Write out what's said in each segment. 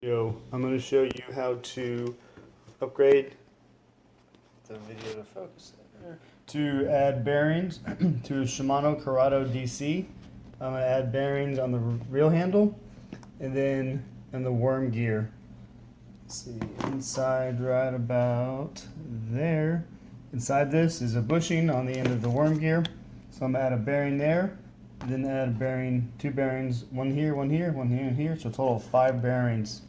I'm going to show you how to upgrade the video to focus there. To add bearings to a Shimano Curado DC. I'm going to add bearings on the reel handle and then in the worm gear. Let's see, inside right about there. Inside this is a bushing on the end of the worm gear. So I'm going to add a bearing there. And then add a bearing, two bearings, one here, one here, one here, and here. So a total of 5 bearings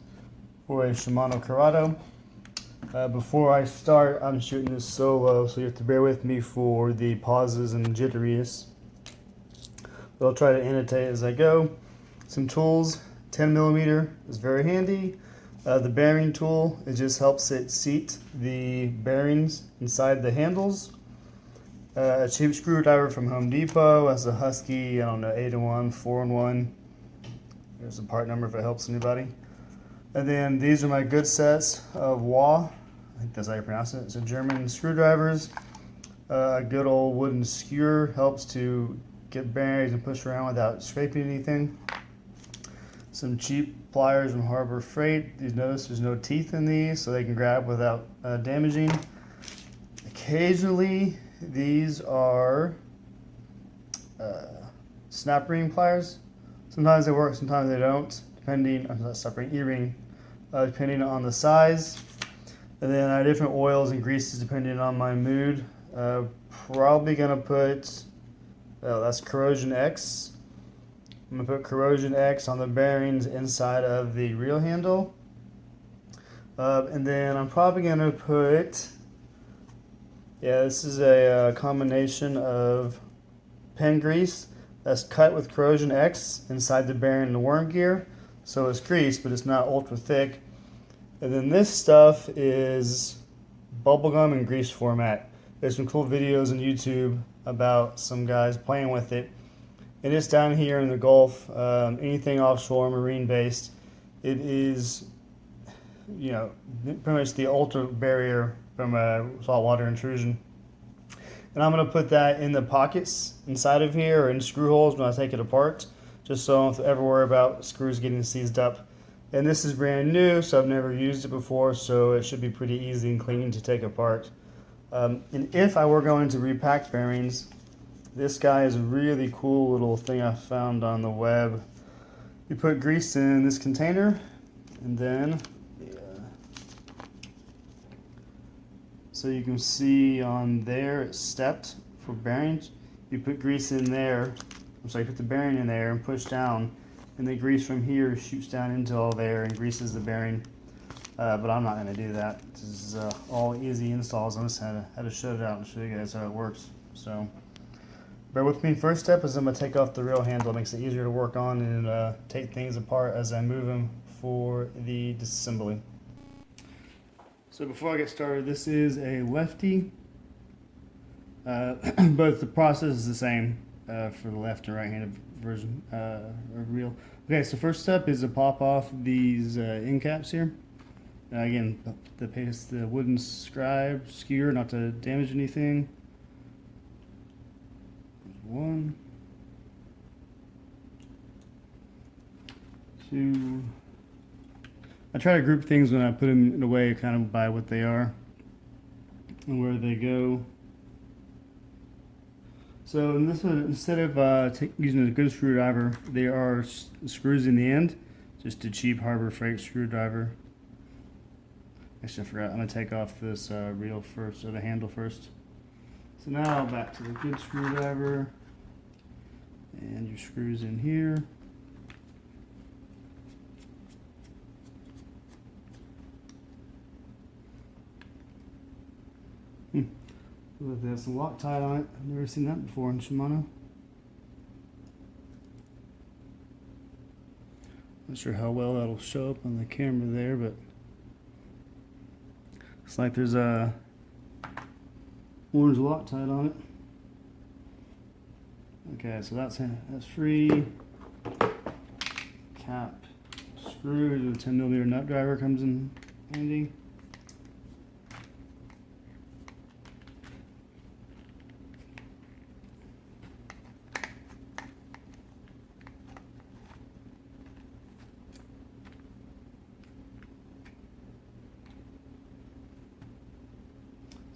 for a Shimano Curado. Before I start, I'm shooting this solo, so you have to bear with me for the pauses and jitteriness. But I'll try to annotate as I go. Some tools, 10mm is very handy. The bearing tool, it just helps it seat the bearings inside the handles. A cheap screwdriver from Home Depot has a Husky, I don't know, 8-in-1, 4-in-1. There's a part number if it helps anybody. And then these are my good sets of Wiha, I think that's how you pronounce it. It's a German screwdrivers. A good old wooden skewer helps to get bearings and push around without scraping anything. Some cheap pliers from Harbor Freight. You notice there's no teeth in these, so they can grab without damaging. Occasionally, these are snap ring pliers. Sometimes they work, sometimes they don't, depending on E-ring, depending on the size. And then I have different oils and greases depending on my mood. Probably gonna put, that's Corrosion X. I'm gonna put Corrosion X on the bearings inside of the reel handle. And then I'm probably gonna put, this is a combination of pen grease that's cut with Corrosion X inside the bearing and the worm gear. So it's grease, but it's not ultra thick. And then this stuff is bubblegum and grease format. There's some cool videos on YouTube about some guys playing with it. And it's down here in the Gulf, anything offshore, marine based. It is, pretty much the ultra barrier from a saltwater intrusion. And I'm going to put that in the pockets inside of here or in screw holes when I take it apart, just so I don't have to ever worry about screws getting seized up. And this is brand new, so I've never used it before, so it should be pretty easy and clean to take apart. And if I were going to repack bearings, this guy is a really cool little thing I found on the web. You put grease in this container, and then so you can see on there it's stepped for bearings. You put grease in there, you put the bearing in there and push down, and the grease from here shoots down into all there and greases the bearing. But I'm not going to do that. This is all easy installs. I just had to show it out and show you guys how it works. So bear with me. First step is I'm going to take off the reel handle. It makes it easier to work on and take things apart as I move them for the disassembly. So before I get started, this is a lefty, but the process is the same for the left and right-handed version of reel. Okay, so first step is to pop off these end caps here. Again, the wooden skewer not to damage anything. One, two. I try to group things when I put them in a way kind of by what they are and where they go. So in this one, instead of using a good screwdriver, there are screws in the end, just a cheap Harbor Freight screwdriver. Actually, I forgot. I'm going to take off this reel first, or the handle first. So now back to the good screwdriver, and your screws in here. Look, they have some Loctite on it. I've never seen that before in Shimano. Not sure how well that'll show up on the camera there, but looks like there's a orange Loctite on it. Okay, so that's free. Cap screws with a 10mm nut driver comes in handy.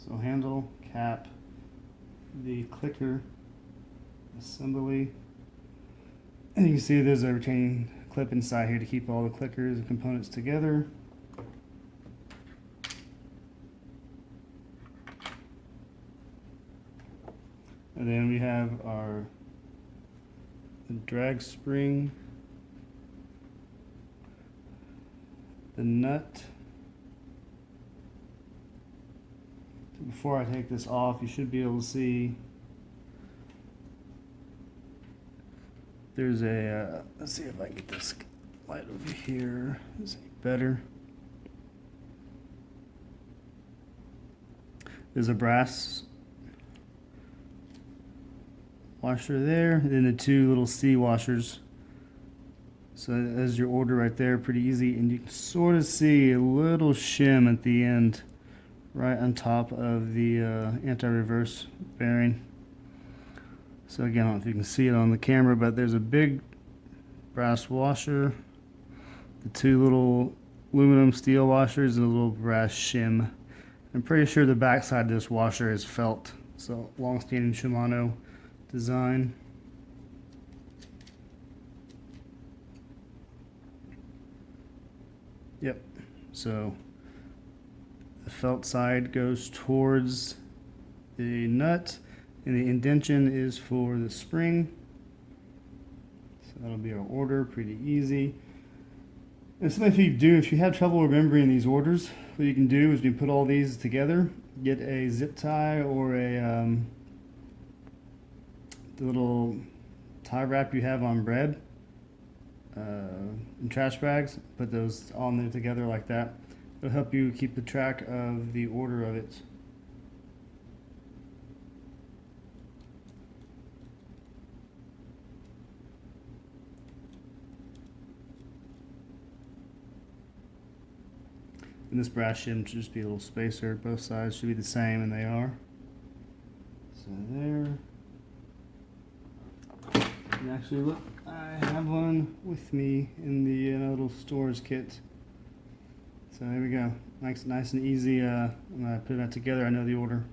So handle, cap, the clicker, assembly, and you can see there's a retaining clip inside here to keep all the clickers and components together. And then we have our drag spring, the nut. So before I take this off, you should be able to see there's a, let's see if I can get this light over here. Is it better? There's a brass washer there, and then the two little C washers. So that's your order right there, pretty easy. And you can sort of see a little shim at the end, right on top of the anti-reverse bearing. So again, I don't know if you can see it on the camera, but there's a big brass washer, the two little aluminum steel washers, and a little brass shim. I'm pretty sure the back side of this washer is felt, so long-standing Shimano design. Yep, so the felt side goes towards the nut, and the indention is for the spring. So that'll be our order, pretty easy. And something if you have trouble remembering these orders, what you can do is you put all these together, get a zip tie or a the little tie wrap you have on bread and trash bags, put those on there together like that. It'll help you keep the track of the order of it. And this brass shim should just be a little spacer. Both sides should be the same, and they are. So there. And actually, look, I have one with me in the little storage kit. So there we go. Nice and easy. When I put that together, I know the order.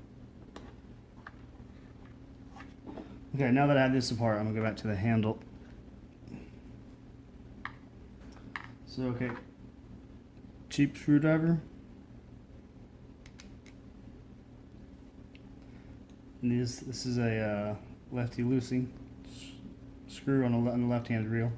Okay, now that I have this apart, I'm gonna go back to the handle. So okay, cheap screwdriver. And this is a lefty loosey screw on the left-hand reel.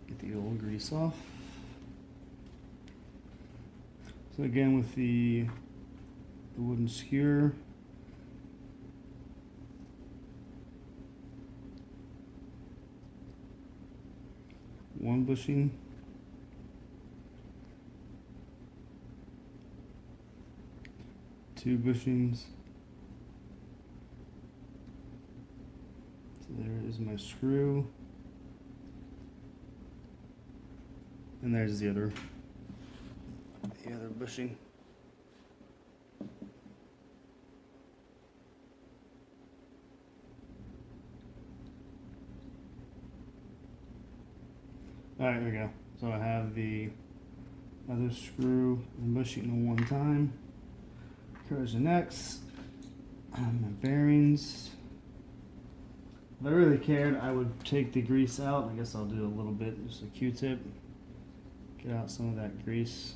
Get the old grease off. So again, with the wooden skewer, one bushing, two bushings. So there is my screw, and there's the other bushing. Alright, there we go. So I have the other screw and bushing at one time. Corrosion X. My bearings. If I really cared, I would take the grease out. I guess I'll do a little bit, just a Q-tip. Get out some of that grease.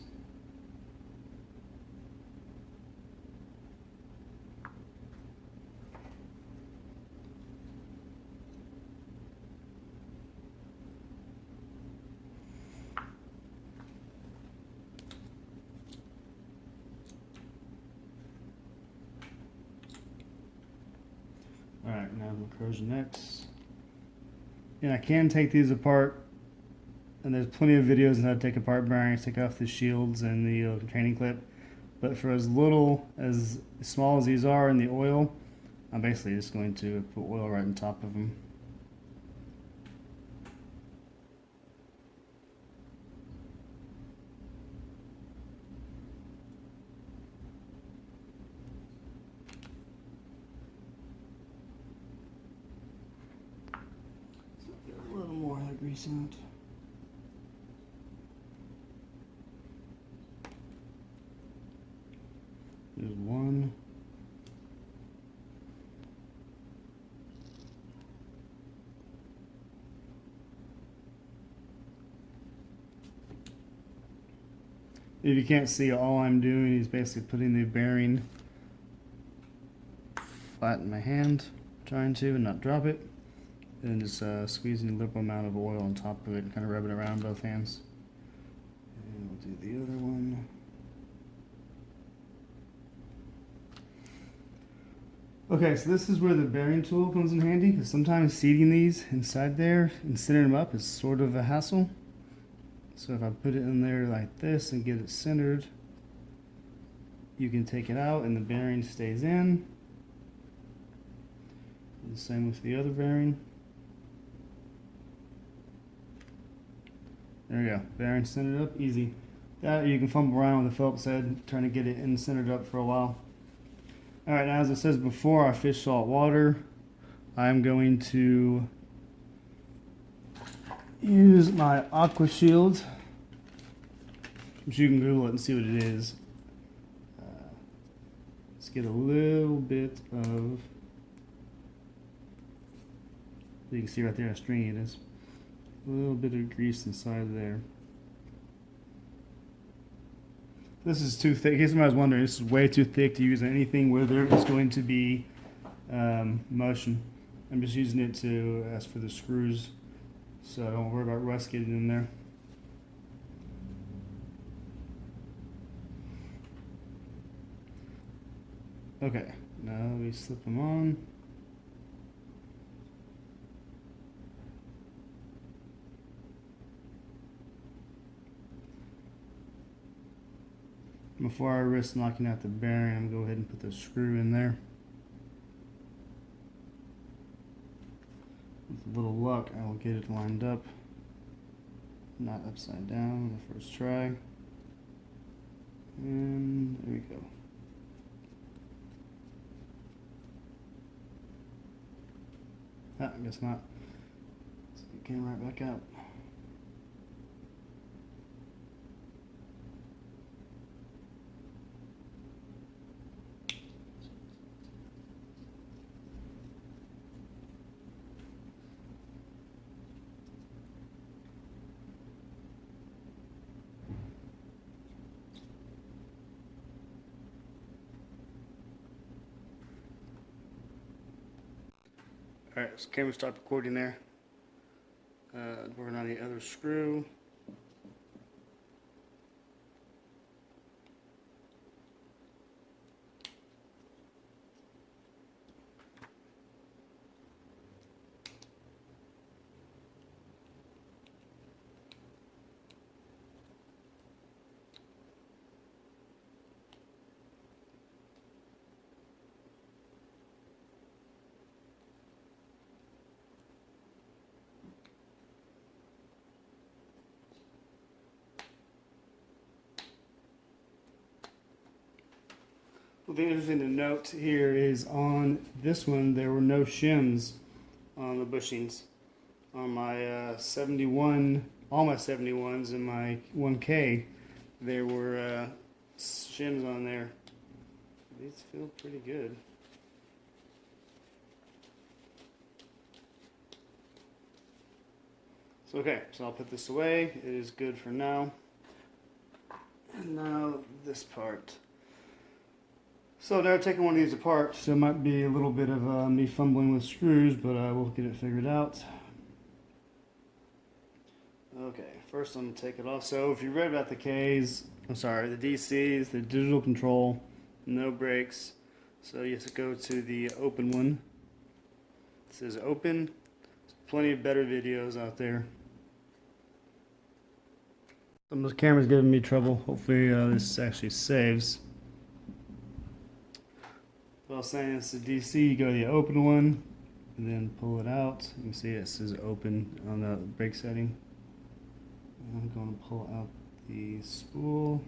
Alright, now my Corrosion X. And I can take these apart, and there's plenty of videos on how to take apart bearings, take off the shields and the training clip. But for as small as these are in the oil, I'm basically just going to put oil right on top of them. sound. There's one. If you can't see, all I'm doing is basically putting the bearing flat in my hand, trying to and not drop it, and just squeezing a liberal amount of oil on top of it and kind of rubbing it around both hands. And we'll do the other one. Okay, so this is where the bearing tool comes in handy, because sometimes seating these inside there and centering them up is sort of a hassle. So if I put it in there like this and get it centered, you can take it out and the bearing stays in. And the same with the other bearing. There we go, bearing centered up, easy. That you can fumble around with a Phillips head, trying to get it in centered up for a while. Alright, now as it says before, I fish salt water. I'm going to use my Aqua Shield, which you can Google it and see what it is. Let's get a little bit of, you can see right there how stringy it is. A little bit of grease inside there. This is too thick. In case somebody was wondering, this is way too thick to use on anything where there is going to be motion. I'm just using it to ask for the screws, so I don't worry about rust getting in there. Okay, now we slip them on. Before I risk knocking out the bearing, I'm going to go ahead and put the screw in there. With a little luck, I will get it lined up, not upside down on the first try. And there we go. Ah, I guess not. Let's get the camera right back out. Alright, so camera stopped recording there. Working on the other screw. Well, the interesting to note here is on this one there were no shims on the bushings. On my 71, all my 71s and my 1K, there were shims on there. These feel pretty good. So okay, so I'll put this away. It is good for now. And now this part. So now taking one of these apart, so it might be a little bit of me fumbling with screws, but I will get it figured out. Okay, first I'm going to take it off. So if you read about the Ks, I'm sorry, the DCs, the digital control, no brakes. So you have to go to the open one. It says open. There's plenty of better videos out there. Some of this camera's giving me trouble. Hopefully this actually saves. What I was saying is the DC, you go to the open one and then pull it out. You can see it says open on the brake setting. And I'm going to pull out the spool.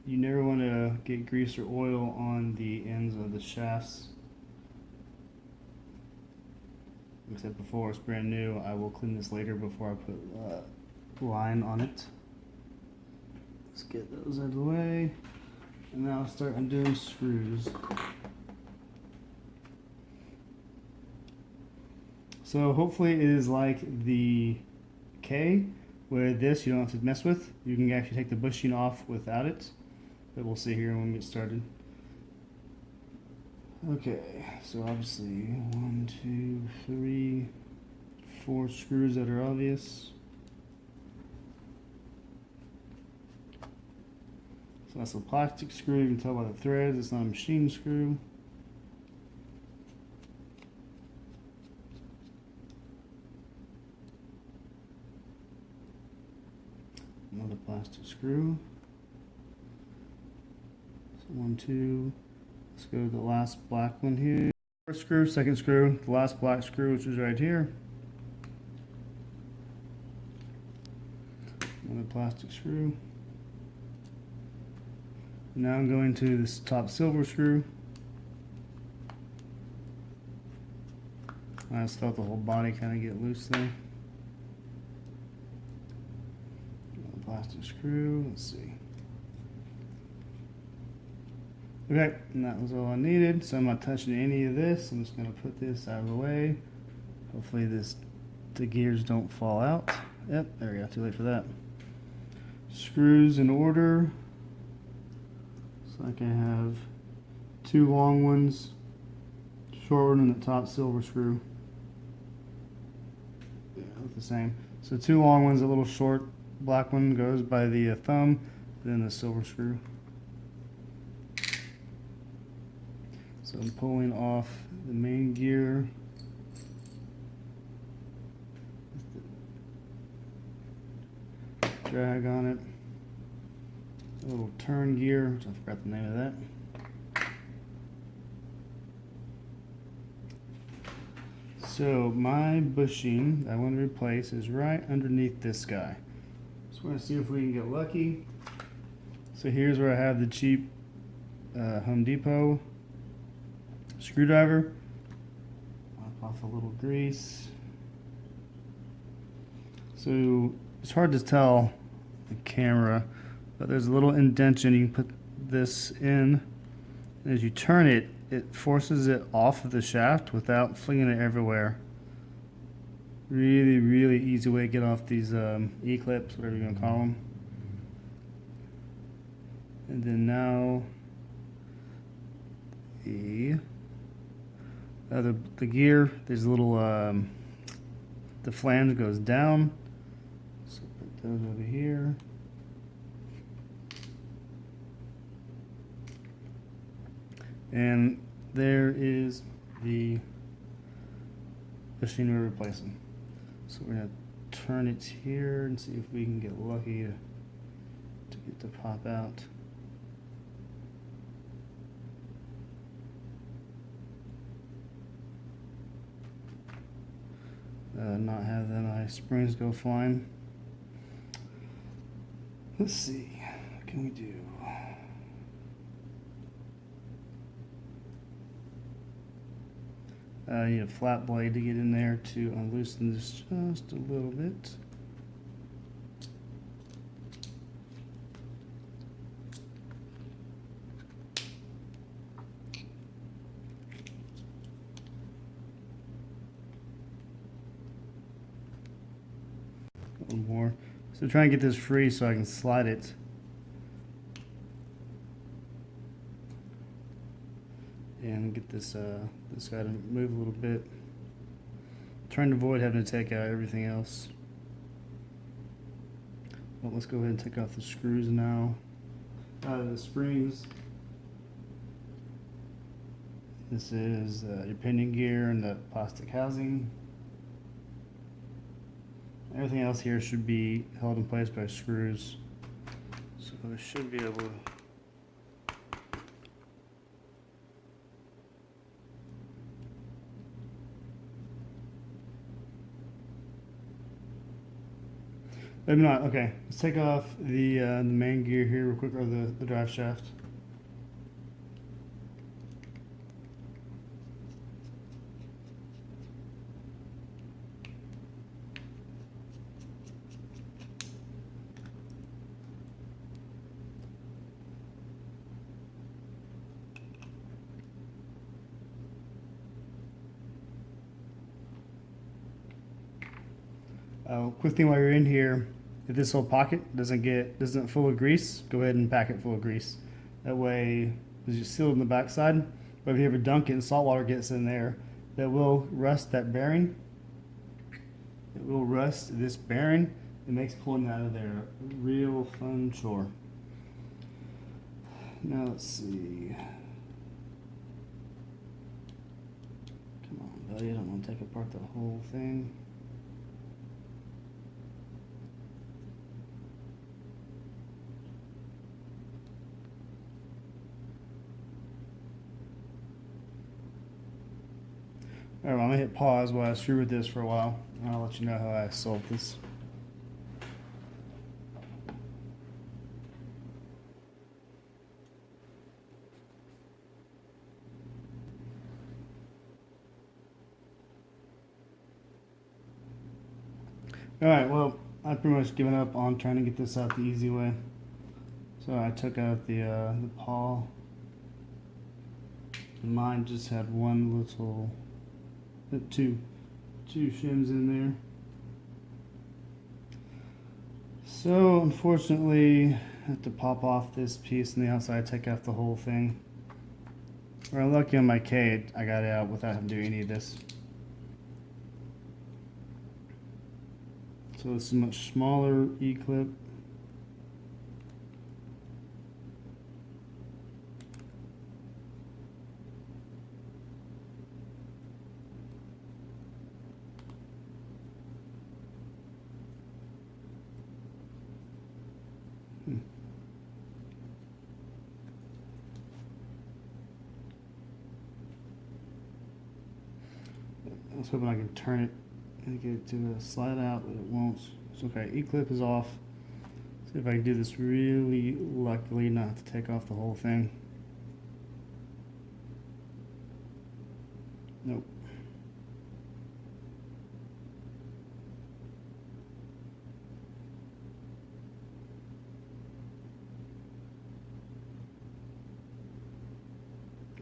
You never want to get grease or oil on the ends of the shafts. Like I said before, it's brand new. I will clean this later before I put line on it. Let's get those out of the way. And now I'll start undoing screws. So hopefully it is like the K, where this you don't have to mess with. You can actually take the bushing off without it. But we'll see here when we get started. Okay, so obviously 1, 2, 3, 4 screws that are obvious. So that's a plastic screw. You can tell by the threads it's not a machine screw. Another plastic screw. So 1, 2. Let's go to the last black one here. First screw, second screw, the last black screw, which is right here. Another plastic screw. Now I'm going to this top silver screw. I just felt the whole body kind of get loose there. Another plastic screw, let's see. Okay, and that was all I needed, so I'm not touching any of this. I'm just going to put this out of the way. Hopefully the gears don't fall out. Yep, there we go, too late for that. Screws in order. So I can have 2 long ones, short one, and the top silver screw. Yeah, look the same. So 2 long ones, a little short black one goes by the thumb, then the silver screw. So I'm pulling off the main gear. Drag on it. A little turn gear, which I forgot the name of that. So my bushing that I want to replace is right underneath this guy. Just want to see if we can get lucky. So here's where I have the cheap Home Depot screwdriver. Wipe off a little grease. So it's hard to tell the camera, but there's a little indentation. You can put this in, and as you turn it, it forces it off of the shaft without flinging it everywhere. Really, really easy way to get off these E-clips, whatever you're gonna call them. And then now the gear, there's a little the flange goes down. So put those over here. And there is the bushing we're replacing. So we're going to turn it here and see if we can get lucky to get it to pop out. Not have my springs go flying. Let's see, what can we do? I need a flat blade to get in there to unloosen this just a little bit. A little more. So try and get this free so I can slide it. And get this this guy to move a little bit. Trying to avoid having to take out everything else. Well, let's go ahead and take off the screws now. The springs. This is your pinion gear and the plastic housing. Everything else here should be held in place by screws. So I should be able to. Maybe not. Okay, let's take off the main gear here real quick, or the drive shaft. Quick thing while you're in here, if this whole pocket doesn't full of grease, go ahead and pack it full of grease. That way it's just sealed in the backside. But if you ever dunk it and salt water gets in there, that will rust that bearing. It will rust this bearing. It makes pulling it out of there a real fun chore. Now let's see. Come on, buddy, I don't want to take apart the whole thing. Alright, I'm gonna hit pause while I screw with this for a while, and I'll let you know how I solved this. Alright, well, I've pretty much given up on trying to get this out the easy way. So I took out the paw. And mine just had one little, two shims in there. So unfortunately, I have to pop off this piece on the outside, take off the whole thing. Or I'm lucky on my K, I got it out without having to do any of this. So this is a much smaller E-clip. I was hoping I could turn it and get it to slide out, but it won't. It's okay. E-clip is off. See if I can do this really luckily, not to take off the whole thing. Nope.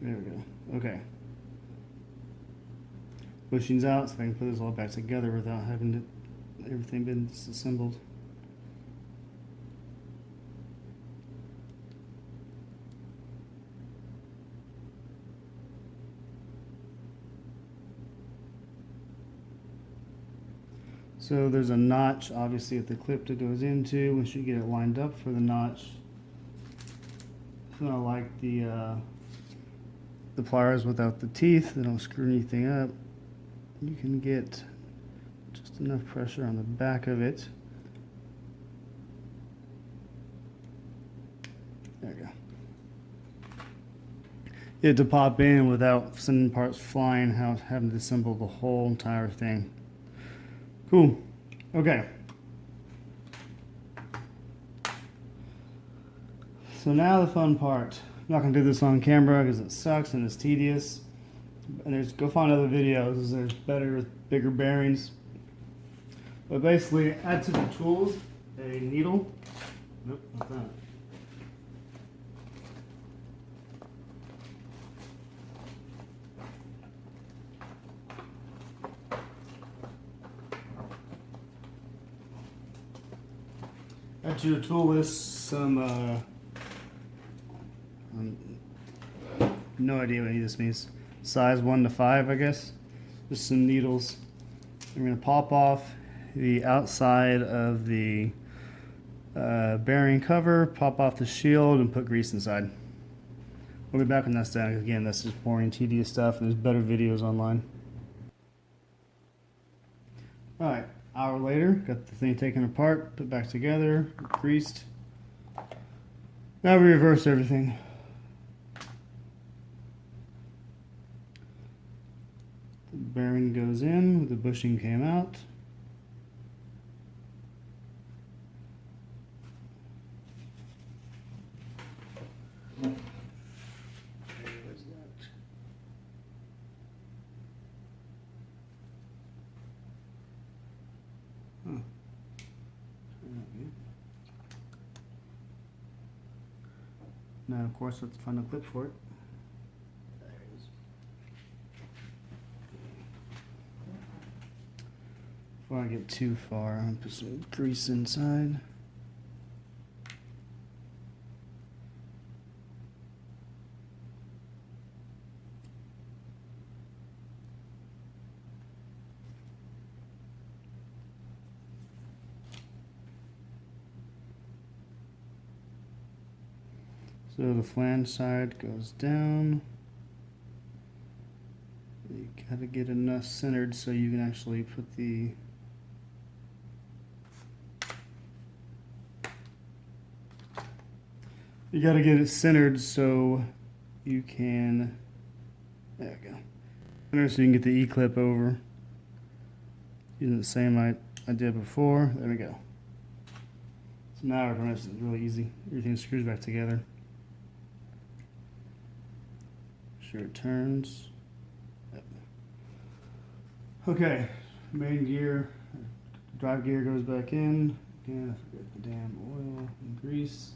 There we go. Okay. Bushings out, so I can put this all back together without having everything been disassembled. So there's a notch, obviously, at the clip that goes into. Once you get it lined up for the notch, it's not like the pliers without the teeth. They don't screw anything up. You can get just enough pressure on the back of it. There we go. It to pop in without sending parts flying, having to assemble the whole entire thing. Cool. Okay. So now the fun part. I'm not going to do this on camera because it sucks and it's tedious. And go find other videos. There's better, bigger bearings. But basically, add to the tools a needle. Nope, not that. Add to the tool list some, no idea what any of this means. Size 1 to 5, I guess. Just some needles. I'm going to pop off the outside of the bearing cover, pop off the shield, and put grease inside. We'll be back when that's done. Again, that's just boring, tedious stuff, and there's better videos online. Alright, hour later, got the thing taken apart, put back together, greased. Now we reverse everything. The bearing goes in, the bushing came out. Now, of course, let's find a clip for it. There it is. Before I get too far, I'm gonna put some grease inside. So the flange side goes down. You gotta get enough centered so you can actually put the you gotta get it centered so you can, there we go. Centered so you can get the E-clip over. Using the same I did before. There we go. So now our this is really easy. Everything screws back together. Sure it turns. Yep. Okay, main gear, drive gear goes back in. Again, I forget the damn oil and grease.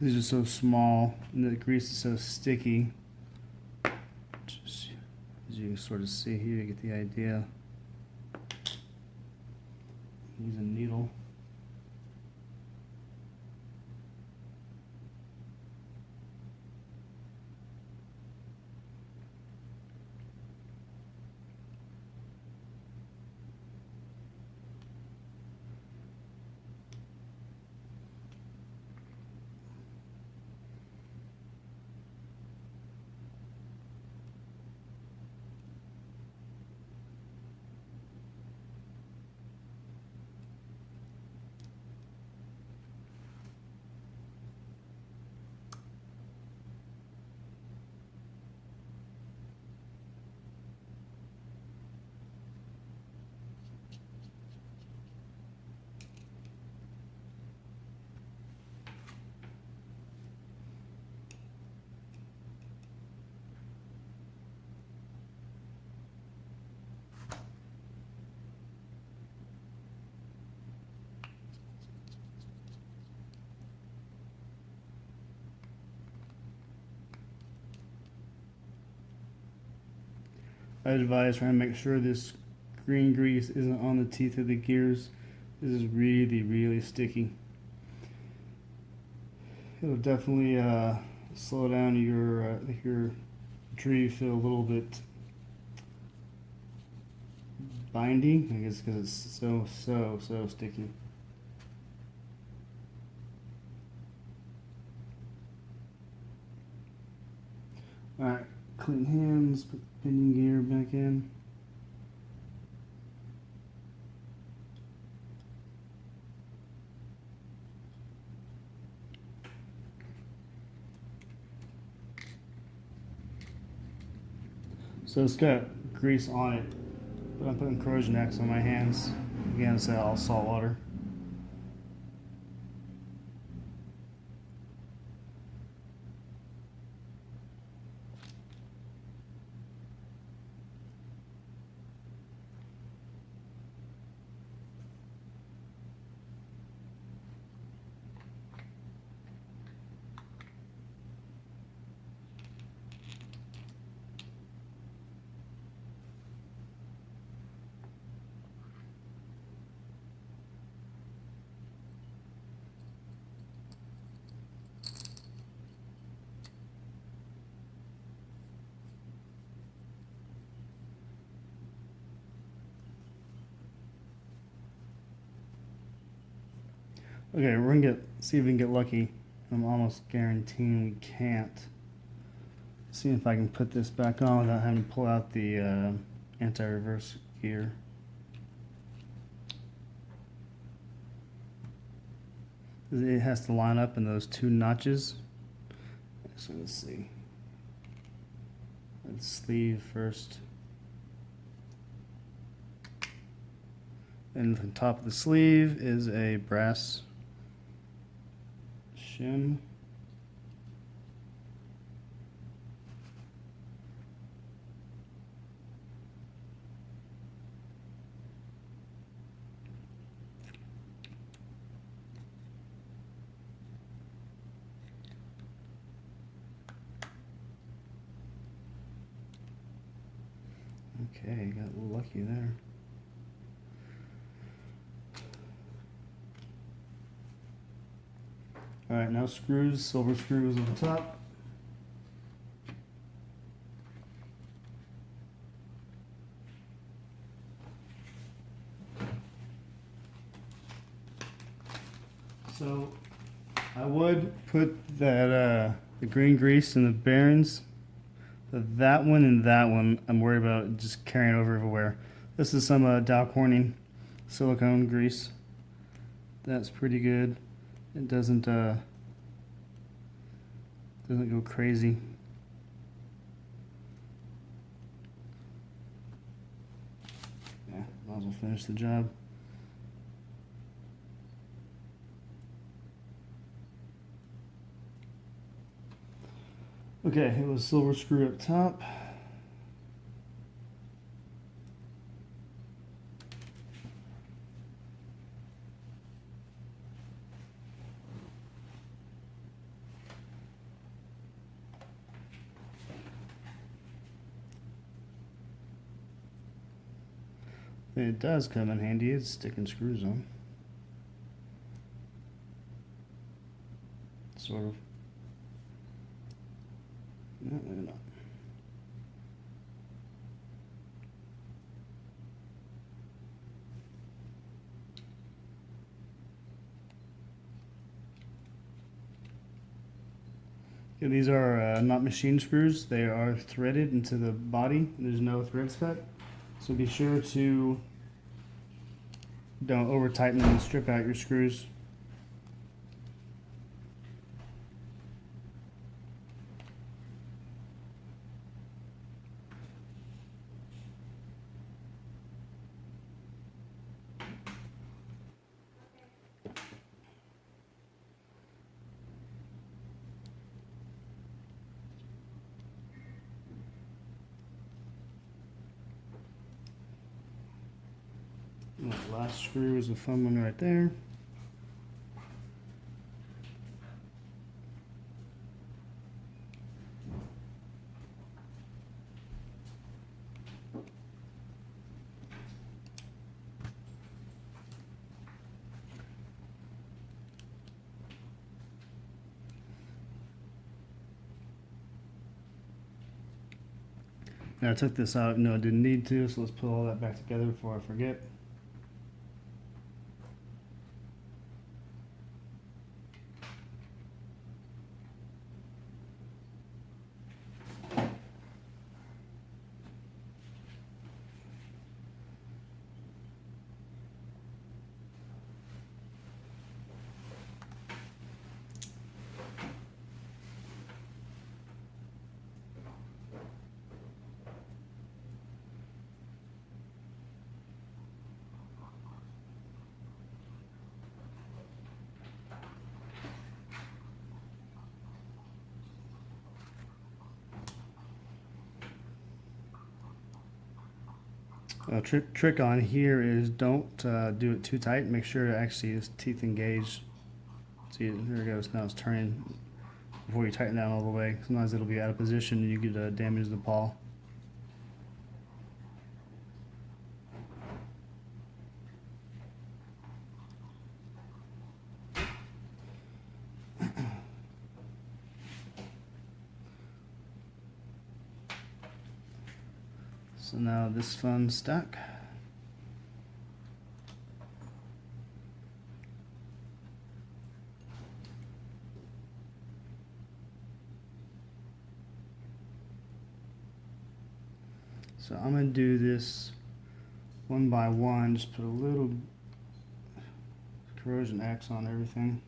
These are so small, and the grease is so sticky. Just, as you can sort of see here, you get the idea. Use a needle. I advise trying to make sure this green grease isn't on the teeth of the gears. This is really, really sticky. It'll definitely slow down your tree feel a little bit bindy, I guess, because it's so sticky. All right, clean hands. Put the pinion gear back in. So it's got grease on it, but I'm putting corrosion X on my hands. Again, it's all salt water. Okay, we're gonna see if we can get lucky. I'm almost guaranteeing we can't. See if I can put this back on without having to pull out the anti-reverse gear. It has to line up in those two notches. So let's see. Let's sleeve first. And the top of the sleeve is a brass shim. Okay, got a little lucky there. Alright, now screws, silver screws on the top. So I would put that the green grease in the bearings. That one and that one I'm worried about just carrying over everywhere. This is some Dow Corning silicone grease. That's pretty good. It doesn't go crazy. Yeah, might as well finish the job. Okay, it was silver screw up top. It does come in handy, it's sticking screws on. Sort of. No, maybe not. Okay, these are not machine screws. They are threaded into the body. There's no threads cut. So be sure to don't over tighten and strip out your screws. And the last screw is a fun one right there. Now I took this out, no I didn't need to, so let's put all that back together before I forget. A trick on here is don't do it too tight. Make sure it actually is teeth engaged. See, there it goes. Now it's turning before you tighten down all the way. Sometimes it'll be out of position and you could damage the paw. So now this fun's stuck. So I'm going to do this one by one, just put a little corrosion X on everything.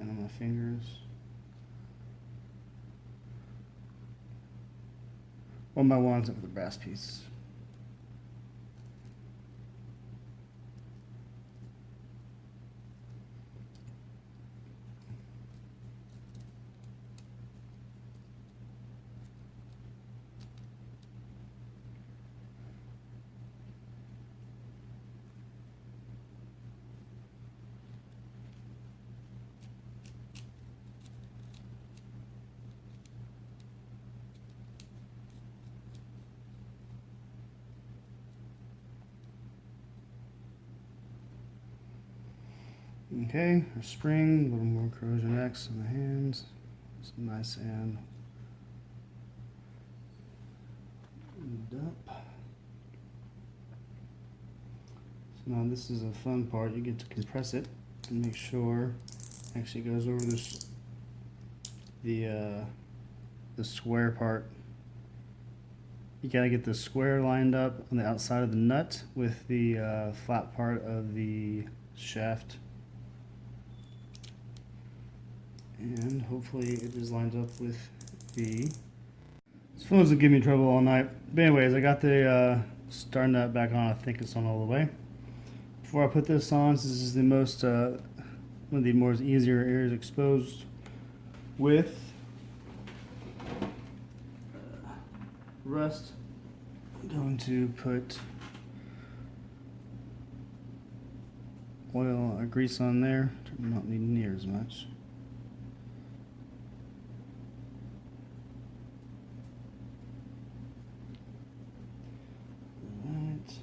And on my fingers. One by one except for the brass piece. Okay, our spring, a little more corrosion X on the hands, some nice and up. So now this is a fun part. You get to compress it and make sure it actually goes over this the square part. You gotta get the square lined up on the outside of the nut with the flat part of the shaft, and hopefully it just lines up with the. This phone doesn't give me trouble all night. But anyways, I got the star nut back on. I think it's on all the way. Before I put this on, this is the most one of the more easier areas exposed with rust. I'm going to put oil or grease on there. Not need near as much. Alright.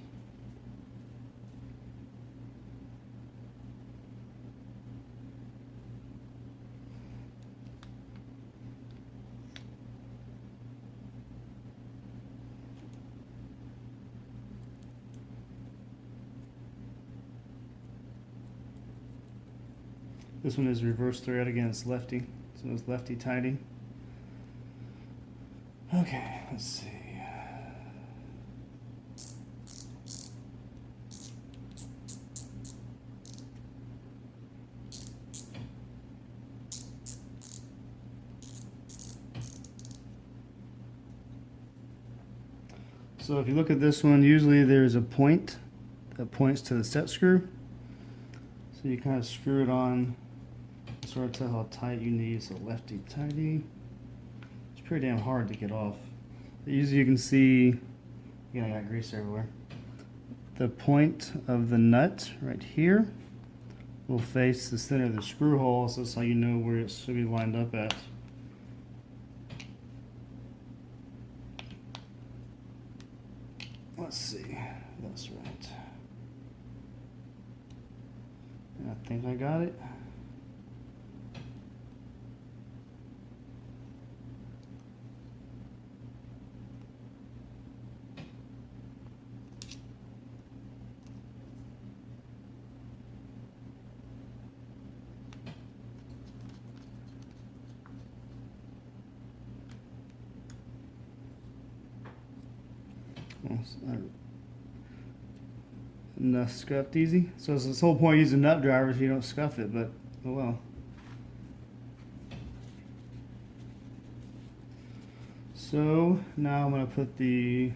This one is reverse thread, again it's lefty, so it's lefty tighty. Okay, let's see. So if you look at this one, usually there's a point that points to the set screw. So you kind of screw it on, sort of tell how tight you need, so lefty tighty. It's pretty damn hard to get off. But usually you can see, again I got grease everywhere. The point of the nut right here will face the center of the screw hole, so that's how you know where it should be lined up at. Let's see, that's right. I think I got it. Enough scuffed easy. So it's this whole point using nut drivers, you don't scuff it, but oh well. So now I'm going to put the,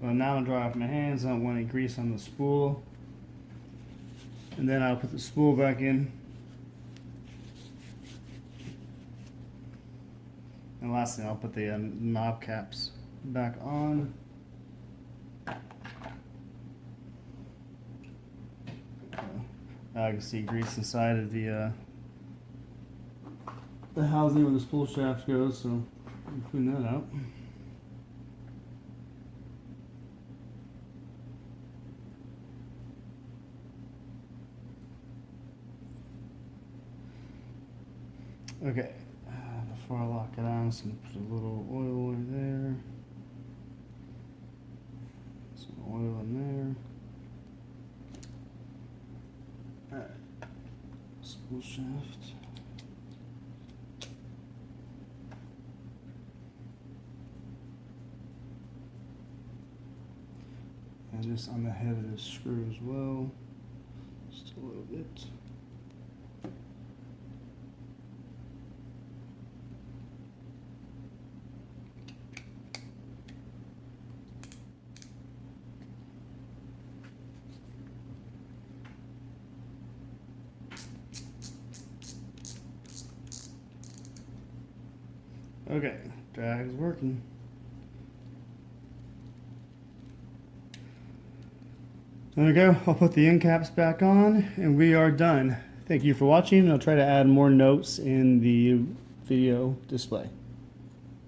now I'm going to dry off my hands. I don't want any grease on the spool. And then I'll put the spool back in. And lastly, I'll put the knob caps back on. I can see grease inside of the housing where the spool shaft goes, so I'll clean that out. Okay, before I lock it on, I'm just going to put a little oil over there, some oil in there. Alright, spool shaft. And just on the head of this screw as well, just a little bit. Okay, drag is working. There we go. I'll put the end caps back on and we are done. Thank you for watching. I'll try to add more notes in the video display.